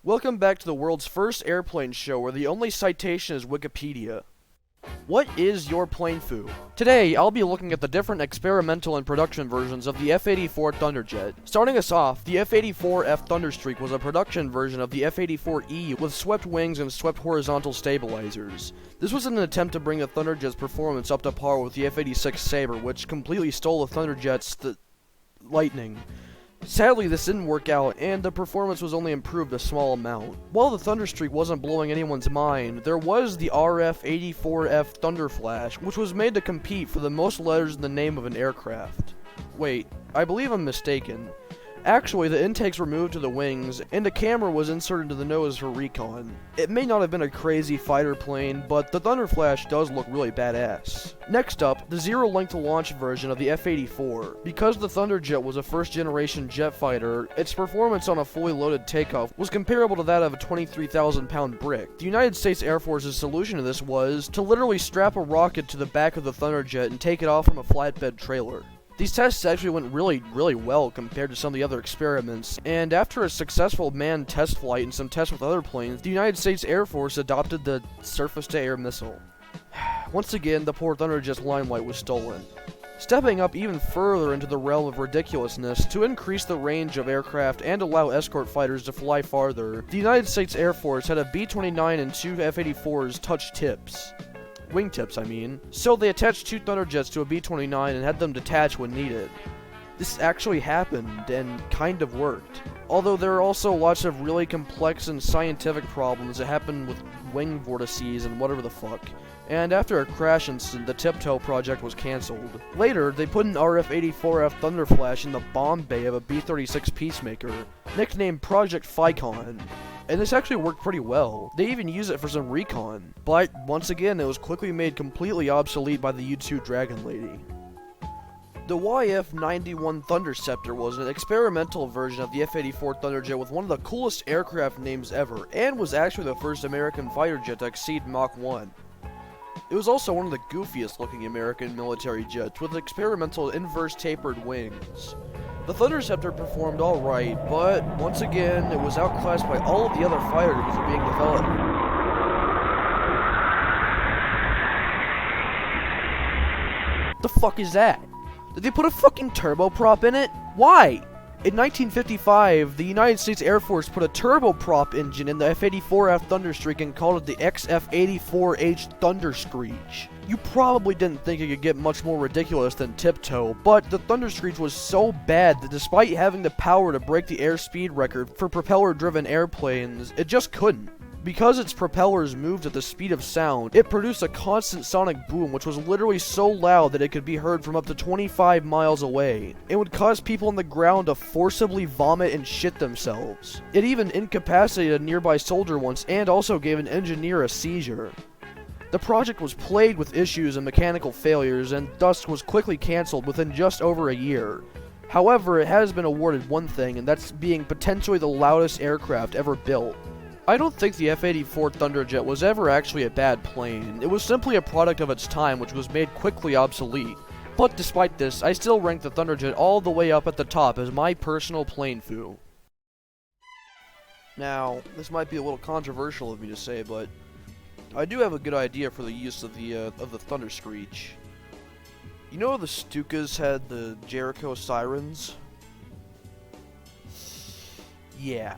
Welcome back to the world's first airplane show where the only citation is Wikipedia. What is your plane foo? Today, I'll be looking at the different experimental and production versions of the F-84 Thunderjet. Starting us off, the F-84F Thunderstreak was a production version of the F-84E with swept wings and swept horizontal stabilizers. This was an attempt to bring the Thunderjet's performance up to par with the F-86 Sabre, which completely stole the Thunderjet's lightning. Sadly, this didn't work out, and the performance was only improved a small amount. While the Thunderstreak wasn't blowing anyone's mind, there was the RF-84F Thunderflash, which was made to compete for the most letters in the name of an aircraft. Wait, I believe I'm mistaken. Actually, the intakes were moved to the wings, and a camera was inserted into the nose for recon. It may not have been a crazy fighter plane, but the Thunderflash does look really badass. Next up, the zero-length launch version of the F-84. Because the Thunderjet was a first-generation jet fighter, its performance on a fully loaded takeoff was comparable to that of a 23,000-pound brick. The United States Air Force's solution to this was to literally strap a rocket to the back of the Thunderjet and take it off from a flatbed trailer. These tests actually went really well compared to some of the other experiments, and after a successful manned test flight and some tests with other planes, the United States Air Force adopted the surface-to-air missile. Once again, the poor Thunderjet's limelight was stolen. Stepping up even further into the realm of ridiculousness, to increase the range of aircraft and allow escort fighters to fly farther, the United States Air Force had a B-29 and two F-84s touch tips. Wingtips, I mean. So they attached two Thunderjets to a B-29 and had them detach when needed. This actually happened, and kind of worked. Although there are also lots of really complex and scientific problems that happen with wing vortices and whatever the fuck. And after a crash incident, the Tiptoe project was cancelled. Later, they put an RF-84F Thunderflash in the bomb bay of a B-36 Peacemaker, nicknamed Project Ficon. And this actually worked pretty well. They even used it for some recon. But, once again, it was quickly made completely obsolete by the U-2 Dragon Lady. The YF-91 Thunderceptor was an experimental version of the F-84 Thunderjet with one of the coolest aircraft names ever, and was actually the first American fighter jet to exceed Mach 1. It was also one of the goofiest looking American military jets, with experimental inverse tapered wings. The Thunderceptor performed alright, but once again, it was outclassed by all of the other fighters that were being developed. The fuck is that? Did they put a fucking turboprop in it? Why? In 1955, the United States Air Force put a turboprop engine in the F-84F Thunderstreak and called it the XF-84H Thunderscreech. You probably didn't think it could get much more ridiculous than Tiptoe, but the Thunderscreech was so bad that despite having the power to break the airspeed record for propeller-driven airplanes, it just couldn't. Because its propellers moved at the speed of sound, it produced a constant sonic boom which was literally so loud that it could be heard from up to 25 miles away. It would cause people on the ground to forcibly vomit and shit themselves. It even incapacitated a nearby soldier once and also gave an engineer a seizure. The project was plagued with issues and mechanical failures, and thus was quickly cancelled within just over a year. However, it has been awarded one thing, and that's being potentially the loudest aircraft ever built. I don't think the F-84 Thunderjet was ever actually a bad plane. It was simply a product of its time which was made quickly obsolete. But despite this, I still rank the Thunderjet all the way up at the top as my personal plane foo. Now, this might be a little controversial of me to say, but I do have a good idea for the use of the Thunderscreech. You know how the Stukas had the Jericho sirens? Yeah.